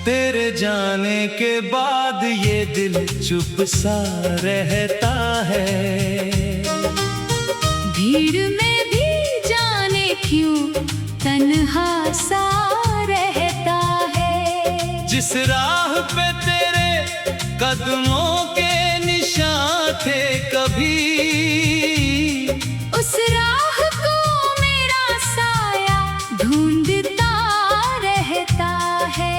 तेरे जाने के बाद ये दिल चुप सा रहता है, भीड़ में भी जाने क्यों तन्हा सा रहता है। जिस राह पे तेरे कदमों के निशान थे कभी, उस राह को मेरा साया ढूंढता रहता है।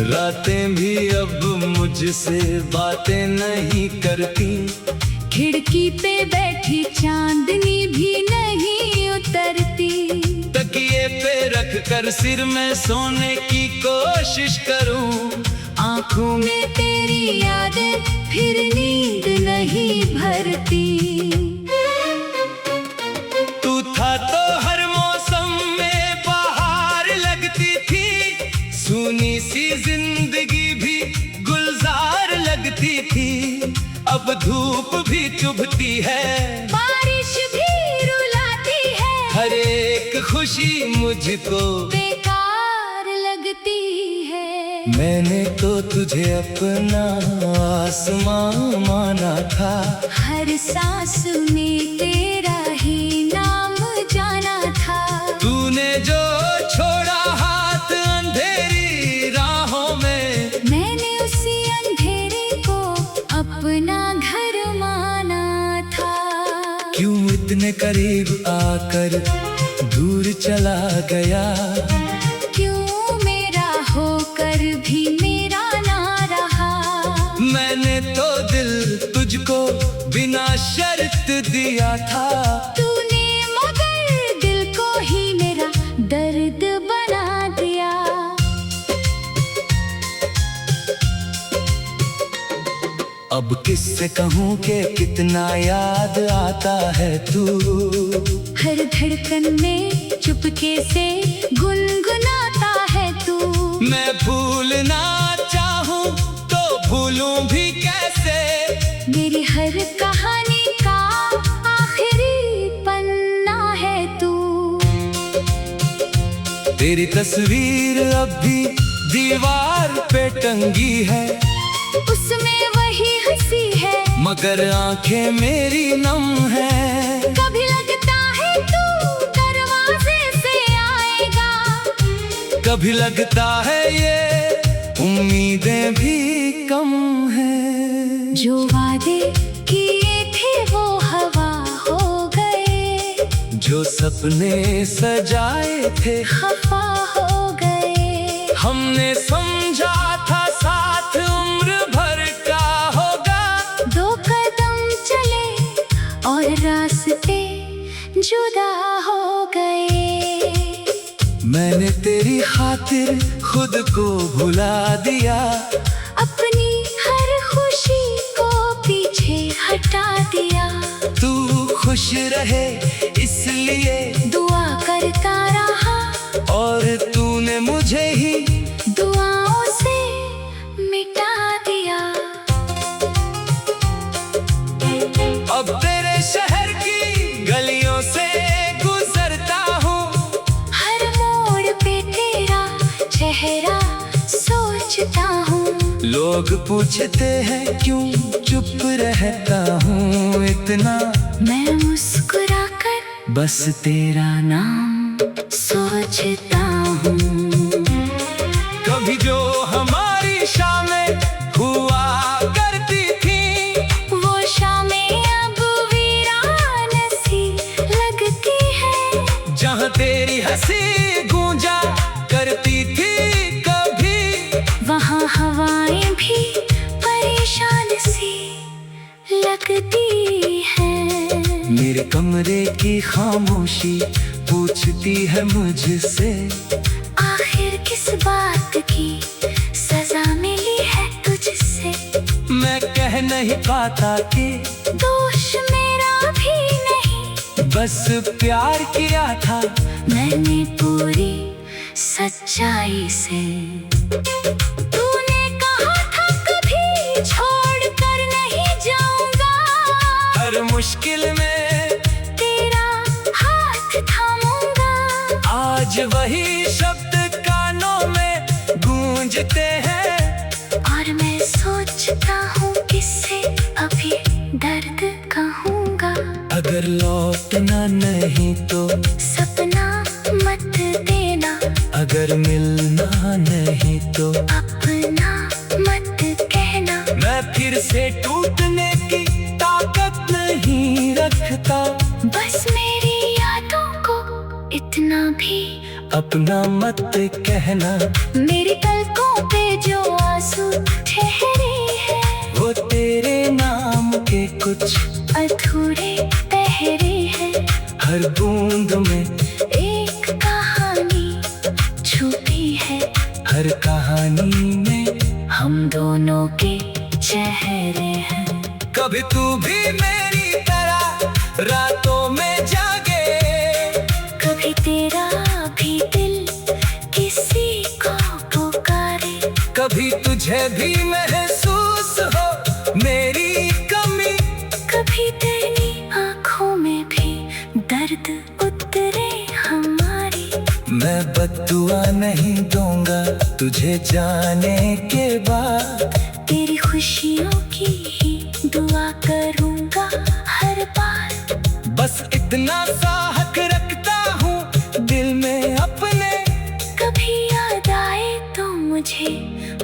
रातें भी अब मुझसे बातें नहीं करती, खिड़की पे बैठी चांदनी भी नहीं उतरती। तकिए पे रख कर सिर में सोने की कोशिश करूं, आंखों में तेरी यादें फिर नींद नहीं भरती। तू था तो हर मौसम में बाहर लगती थी, सूनी सी जिंदगी भी गुलजार लगती थी। अब धूप भी चुभती है, बारिश भी रुलाती है, हर एक खुशी मुझको बेकार लगती है। मैंने तो तुझे अपना आसमां माना था, हर सांस में तेरा ही नाम जाना था। तूने जो छोड़ा हाथ अंधेरी राहों में, मैंने उसी अंधेरे को अपना घर माना था। क्यों इतने करीब आकर दूर चला गया, क्यों मेरा होकर भी मेरा ना रहा। मैंने तो दिल तुझको बिना शर्त दिया था, तूने मगर दिल को ही मेरा दर्द बना दिया। अब किससे कहूँ कि कितना याद आता है तू, हर धड़कन में चुपके से गुनगुनाता है तू। मैं भूलना चाहूँ तो भूलूं भी कैसे, मेरी हर कहानी का आखिरी पन्ना है तू। तेरी तस्वीर अब भी दीवार पे टंगी है, उसमें वही हंसी है, मगर आंखें मेरी नम है। कभी लगता है तू दरवाजे से आएगा, कभी लगता है ये उम्मीदें भी कम है। जो वादे किए थे वो हवा हो गए, जो सपने सजाए थे खफा हो गए। हमने समझा था साथ उम्र भर का होगा, दो कदम चले और रास्ते जुदा हो गए। मैंने तेरी खातिर खुद को भुला दिया, अपनी हर खुशी को पीछे हटा दिया। तू खुश रहे इसलिए दुआ करता रहा, और तूने मुझे ही दुआओं से मिटा दिया। अब तेरे शहर की गलियों से गुजरता हूँ, हर मोड़ पे तेरा चेहरा सोचता हूँ। लोग पूछते हैं क्यों चुप रहता हूँ इतना, मैं मुस्कुराकर बस तेरा नाम सोचता हूँ। कभी जो हमारी शामें हुआ करती थी, वो शामें अब वीरान सी लगती है। जहाँ तेरी हंसी गूंजा करती थी कभी, वहाँ हवाएं भी परेशान सी लगती है। मेरे कमरे की खामोशी पूछती है मुझसे, आखिर किस बात की सजा मिली है तुझसे। मैं कह नहीं पाता कि दोष मेरा भी नहीं, बस प्यार किया था मैंने पूरी सच्चाई से। तूने कहा था कभी छोड़ कर नहीं जाऊंगा, हर मुश्किल में तेरा हाथ थामूंगा। आज वही शब्द कानों में गूंजते हैं, और मैं सोचता हूँ किससे अभी दर्द कहूँगा। अगर लौटना नहीं तो सपना मत देना, अगर मिलना नहीं तो अपना मत कहना। मैं फिर से टूटने की ताकत नहीं रखता, बस मेरी यादों को इतना भी अपना मत कहना। मेरी पलकों पे जो आंसू ठहरे हैं, वो तेरे नाम के कुछ अधूरे पहरे हैं। हर बूंद में एक कहानी छुपी है, हर कहानी में हम दोनों के चेहरे हैं। कभी तू भी मेरी तरह रातों में जागे, कभी तेरा भी दिल किसी को पुकारे, कभी तुझे भी महसूस हो मेरी कमी, कभी तेरी आँखों में भी दर्द उतरे हमारी। मैं बद्दुआ नहीं दूंगा तुझे जाने के बाद, तेरी खुशियों की ही दुआ करूँगा हर बार। बस इतना सा हक रखता हूँ दिल में अपने, कभी याद आए तो मुझे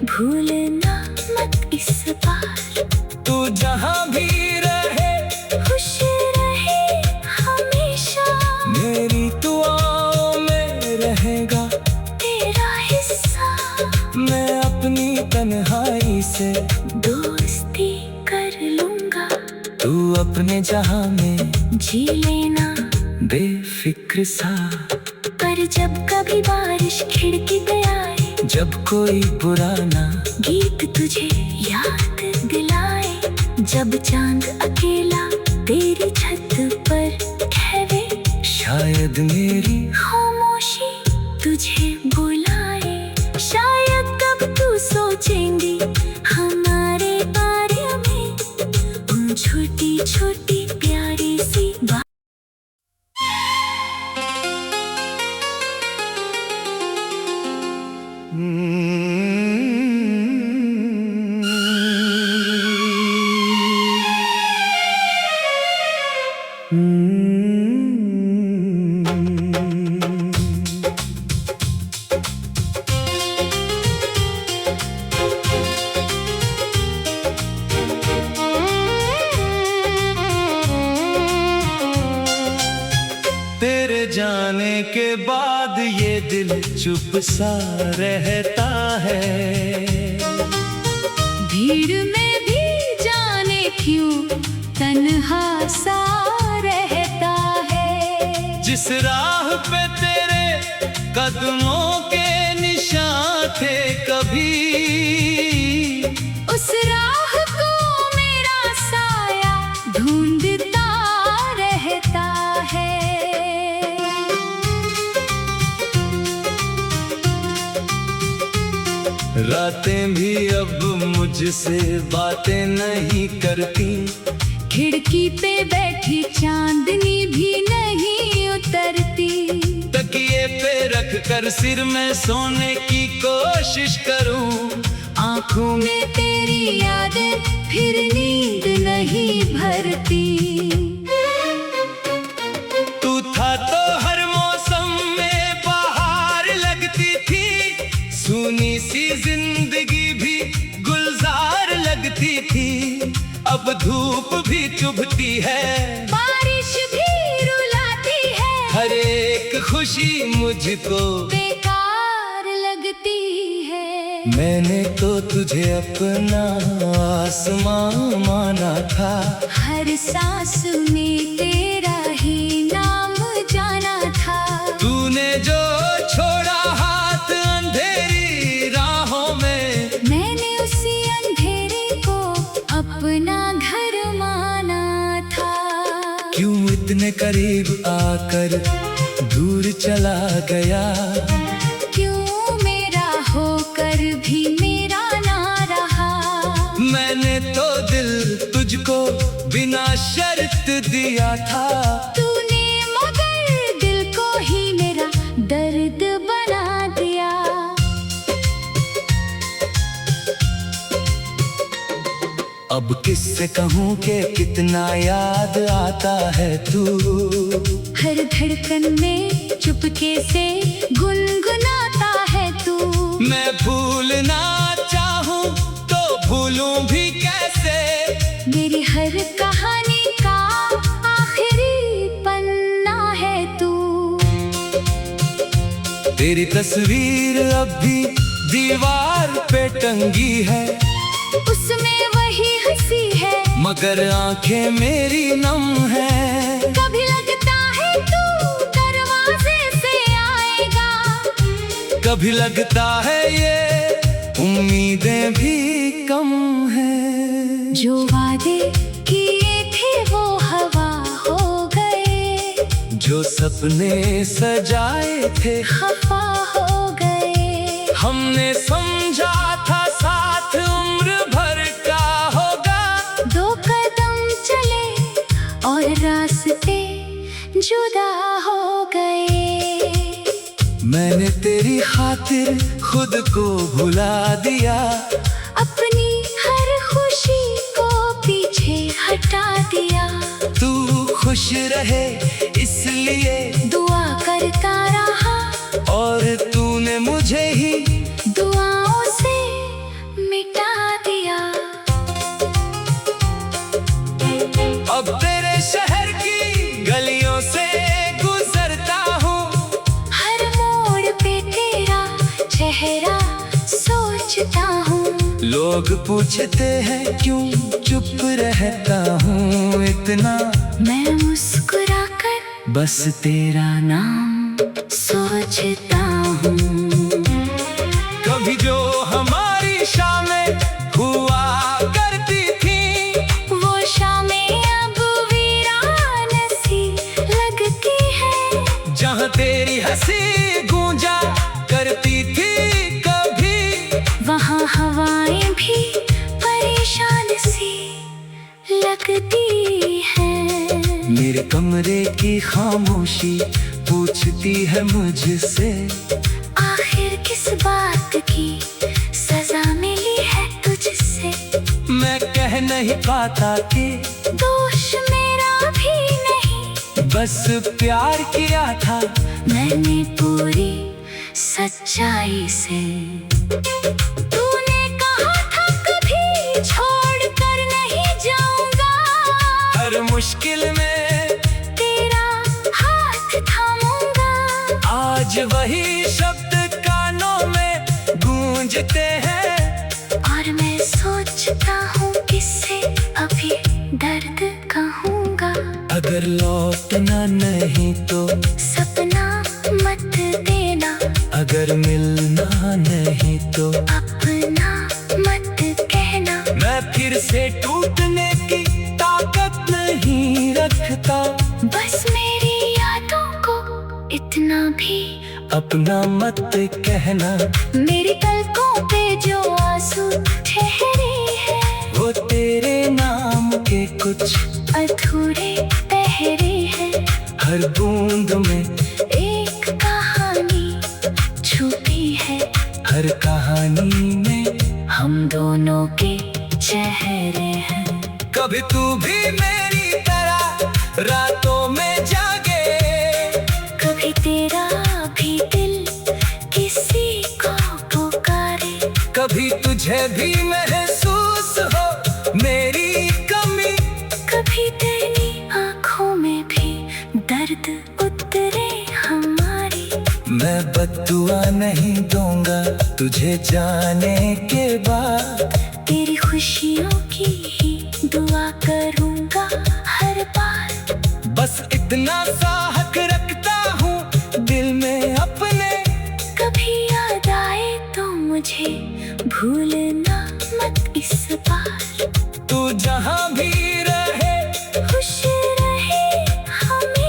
भूलना मत इस बार। तू जहाँ भी रहे खुश रहे हमेशा, मेरी दुआओं में रहेगा तेरा हिस्सा। मैं अपनी तन्हाई से दोस्ती कर लूँगा, तू अपने जहां में जी लेना बेफिक्र सा। पर जब कभी बारिश खिड़की पे आए, जब कोई पुराना गीत तुझे याद दिलाए, जब चांद अकेला तेरी छत पर ठहरे, शायद मेरी खामोशी तुझे बुलाए। शायद तब तू सोचेंगी हमारे बारे में, उन छोटी छोटी प्यारी सी बात। तेरे जाने के बाद ये दिल चुप सा रहता है, भीड़ में भी जाने क्यों तन्हा सा रहता है। जिस राह पे तेरे कदमों के निशान थे कभी, उस राह को मेरा साया ढूंढता रहता है। रातें भी अब मुझसे बातें नहीं करती, खिड़की पे बैठी चांदनी भी नहीं उतरती। तकिए पे रख कर सिर में सोने की कोशिश करूं, आँखों में तेरी यादें फिर नींद नहीं भरती। तू था तो हर मौसम में बाहर लगती थी, सूनी सी जिंदगी भी गुलजार लगती थी। अब धूप भी चुभती है, बारिश भी रुलाती है, हर एक खुशी मुझको बेकार लगती है। मैंने तो तुझे अपना आसमां माना था, हर सांस में तेरा ही नाम जाना था। तूने जो छोड़ा हाथ अंधेरी राहों में, मैंने उसी अंधेरे को अपना घर माना था। क्यों इतनी इतने करीब आकर दूर चला गया। क्यों मेरा होकर भी मेरा ना रहा। मैंने तो दिल तुझको बिना शर्त दिया था। तूने मगर दिल को ही मेरा दर्द बना दिया। अब किससे कहूँ कि कितना याद आता है तू। हर धड़कन में चुपके से गुनगुनाता है तू। मैं भूलना चाहूँ तो भूलूं भी कैसे। मेरी हर कहानी का आखिरी पन्ना है तू। तेरी तस्वीर अब भी दीवार पे टंगी है। उसमें वही हंसी है मगर आंखें मेरी नम है। कभी लगता है तू दरवाजे से आएगा। कभी लगता है ये उम्मीदें भी कम है। जो वादे किए थे वो हवा हो गए। जो सपने सजाए थे खफा हो गए। हमने समझा था साथ उम्र भर का होगा। 2 कदम चले और रास्ते जुदा हो गए। मैंने तेरी खातिर खुद को भुला दिया। अपनी हर खुशी को पीछे हटा दिया। तू खुश रहे इसलिए दुआ करता रहा और तूने मुझे ही दुआओं से मिटा दिया। अब तेरे शहर की गलियों से गुजरता हूँ। हर मोड़ पे तेरा चेहरा सोचता हूँ। लोग पूछते हैं क्यों चुप रहता हूँ इतना। मैं मुस्कुरा कर बस तेरा नाम सोचता हूँ। कभी जो हमारी शामें हुआ करती थी। वो शामें अब वीरान सी लगती है। जहाँ तेरी हंसी गूंजा करती थी कभी। वहाँ हवाएं भी परेशान सी लगती है। मेरे कमरे की खामोशी पूछती है मुझसे। आखिर किस बात की सजा मिली है तुझसे। मैं कह नहीं पाता कि दोष मेरा भी नहीं। बस प्यार किया था मैंने पूरी सच्चाई से। तूने कहा था कभी छोड़ कर नहीं जाऊंगा। हर मुश्किल में तेरा हाथ थामूंगा। आज वही शब्द कानों में गूंजते हैं। और मैं सोचता हूँ किससे अभी दर्द कहूँगा। अगर लौटना नहीं तो सपना मत देना। अगर मिलना नहीं तो अपना मत कहना। मैं फिर से टूटने की ताकत नहीं रखता। बस मेरी यादों को इतना भी अपना मत कहना। मेरी पलकों पे जो आंसू ठहरे हैं। वो तेरे नाम के कुछ अधूरे पहरे हैं। हर बूंद में एक कहानी छुपी है। हर कहानी में हम दोनों के चेहरे हैं। कभी तू भी मेरी तरह रातों में जागे। कभी तेरा भी दिल किसी को पुकारे। कभी तुझे भी महसूस हो मेरी कमी। कभी तेरी आँखों में भी दर्द उतरे हमारी। मैं बद्दुआ नहीं दूंगा तुझे जाने के बाद। तेरी खुशियों की ही दुआ करूँगा हर बार। बस इतना सा हक रखता हूँ दिल में अपने। कभी याद आए तो मुझे भूलना मत इस बार। तू जहाँ भी रहे खुश रहे हमें।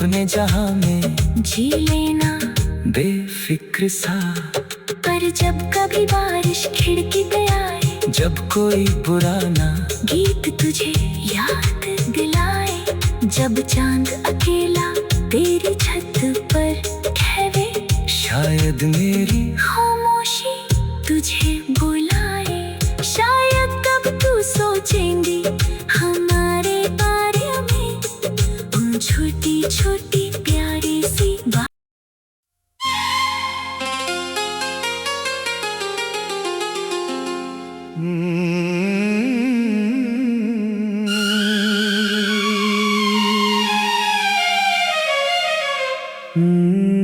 अपने जहां में जी लेना बेफिक्र सा। पर जब कभी बारिश खिड़की पे आए, जब कोई पुराना गीत तुझे याद दिलाए, जब चांद अकेला तेरी छत पर ठहरे, शायद मेरी खामोशी तुझे बुलाए, शायद तब तू सोचेंगी हमारे बारे में, उन छोटी छोटी प्यारी सी बात। Hmm.